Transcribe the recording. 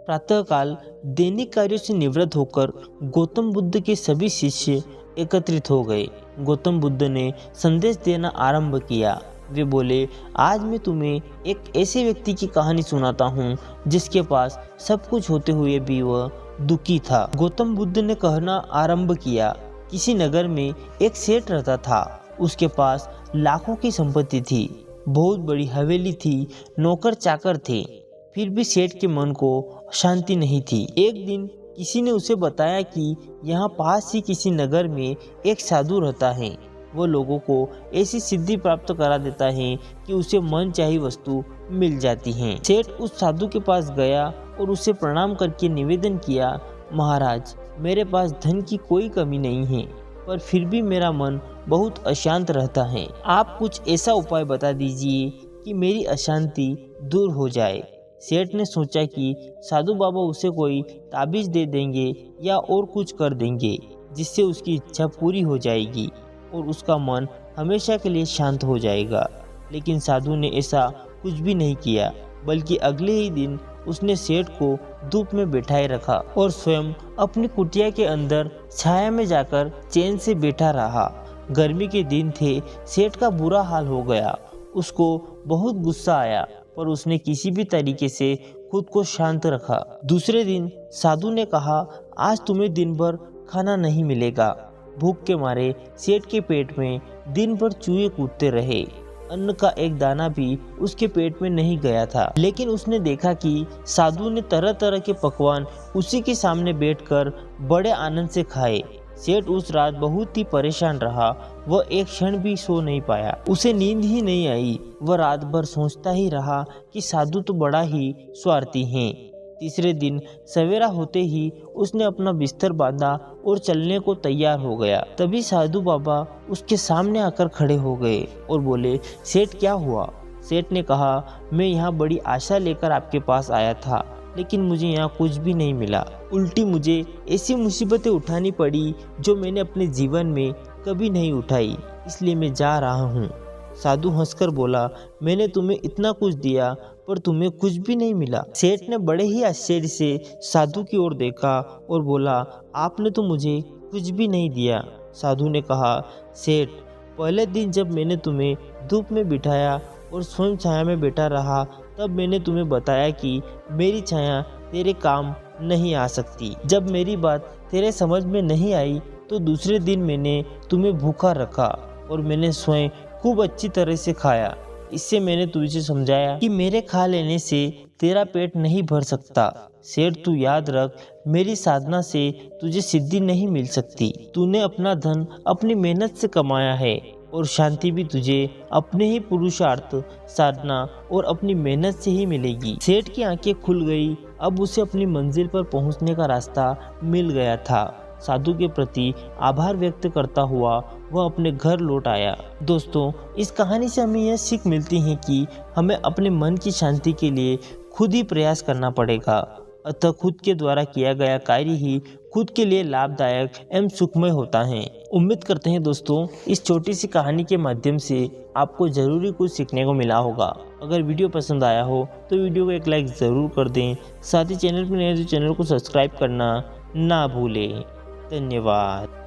प्रातःकाल दैनिक कार्यों से निवृत्त होकर गौतम बुद्ध के सभी शिष्य एकत्रित हो गए। गौतम बुद्ध ने संदेश देना आरंभ किया। वे बोले, आज मैं तुम्हें एक ऐसे व्यक्ति की कहानी सुनाता हूँ जिसके पास सब कुछ होते हुए भी वह दुखी था। गौतम बुद्ध ने कहना आरंभ किया, किसी नगर में एक सेठ रहता था। उसके पास लाखों की संपत्ति थी, बहुत बड़ी हवेली थी, नौकर चाकर थे, फिर भी सेठ के मन को शांति नहीं थी। एक दिन किसी ने उसे बताया कि यहाँ पास ही किसी नगर में एक साधु रहता है। वो लोगों को ऐसी सिद्धि प्राप्त करा देता है कि उसे मनचाही वस्तु मिल जाती है। सेठ उस साधु के पास गया और उसे प्रणाम करके निवेदन किया, महाराज, मेरे पास धन की कोई कमी नहीं है, पर फिर भी मेरा मन बहुत अशांत रहता है। आप कुछ ऐसा उपाय बता दीजिए कि मेरी अशांति दूर हो जाए। सेठ ने सोचा कि साधु बाबा उसे कोई ताबीज दे देंगे या और कुछ कर देंगे जिससे उसकी इच्छा पूरी हो जाएगी और उसका मन हमेशा के लिए शांत हो जाएगा। लेकिन साधु ने ऐसा कुछ भी नहीं किया, बल्कि अगले ही दिन उसने सेठ को धूप में बैठाए रखा और स्वयं अपनी कुटिया के अंदर छाया में जाकर चैन से बैठा रहा। गर्मी के दिन थे, सेठ का बुरा हाल हो गया। उसको बहुत गुस्सा आया, पर उसने किसी भी तरीके से खुद को शांत रखा। दूसरे दिन साधु ने कहा, आज तुम्हें दिन भर खाना नहीं मिलेगा। भूख के मारे सेठ के पेट में दिन भर चूहे कूदते रहे। अन्न का एक दाना भी उसके पेट में नहीं गया था। लेकिन उसने देखा कि साधु ने तरह तरह के पकवान उसी के सामने बैठकर बड़े आनंद से खाए। सेठ उस रात बहुत ही परेशान रहा। वह एक क्षण भी सो नहीं पाया, उसे नींद ही नहीं आई। वह रात भर सोचता ही रहा कि साधु तो बड़ा ही स्वार्थी है। तीसरे दिन सवेरा होते ही उसने अपना बिस्तर बांधा और चलने को तैयार हो गया। तभी साधु बाबा उसके सामने आकर खड़े हो गए और बोले, सेठ क्या हुआ? सेठ ने कहा, मैं यहाँ बड़ी आशा लेकर आपके पास आया था, लेकिन मुझे यहाँ कुछ भी नहीं मिला। उल्टी मुझे ऐसी मुसीबतें उठानी पड़ी जो मैंने अपने जीवन में कभी नहीं उठाई, इसलिए मैं जा रहा हूँ। साधु हंसकर बोला, मैंने तुम्हें इतना कुछ दिया पर तुम्हें कुछ भी नहीं मिला। सेठ ने बड़े ही आश्चर्य से साधु की ओर देखा और बोला, आपने तो मुझे कुछ भी नहीं दिया। साधु ने कहा, सेठ, पहले दिन जब मैंने तुम्हें धूप में बिठाया और स्वयं छाया में बैठा रहा, तब मैंने तुम्हें बताया कि मेरी छाया तेरे काम नहीं आ सकती। जब मेरी बात तेरे समझ में नहीं आई तो दूसरे दिन मैंने तुम्हें भूखा रखा और मैंने स्वयं खूब अच्छी तरह से खाया। इससे मैंने तुझे समझाया कि मेरे खा लेने से तेरा पेट नहीं भर सकता। सेठ, तू याद रख, मेरी साधना से तुझे सिद्धि नहीं मिल सकती। तूने अपना धन अपनी मेहनत से कमाया है और शांति भी तुझे अपने ही पुरुषार्थ, साधना और अपनी मेहनत से ही मिलेगी। सेठ की आंखें खुल गई। अब उसे अपनी मंजिल पर पहुंचने का रास्ता मिल गया था। साधु के प्रति आभार व्यक्त करता हुआ वह अपने घर लौट आया। दोस्तों, इस कहानी से हमें यह सीख मिलती है कि हमें अपने मन की शांति के लिए खुद ही प्रयास करना पड़ेगा। अतः खुद के द्वारा किया गया कार्य ही खुद के लिए लाभदायक एवं सुखमय होता है। उम्मीद करते हैं दोस्तों, इस छोटी सी कहानी के माध्यम से आपको जरूरी कुछ सीखने को मिला होगा। अगर वीडियो पसंद आया हो तो वीडियो को एक लाइक ज़रूर कर दें। साथ ही चैनल पर नए तो चैनल को सब्सक्राइब करना ना भूलें। धन्यवाद।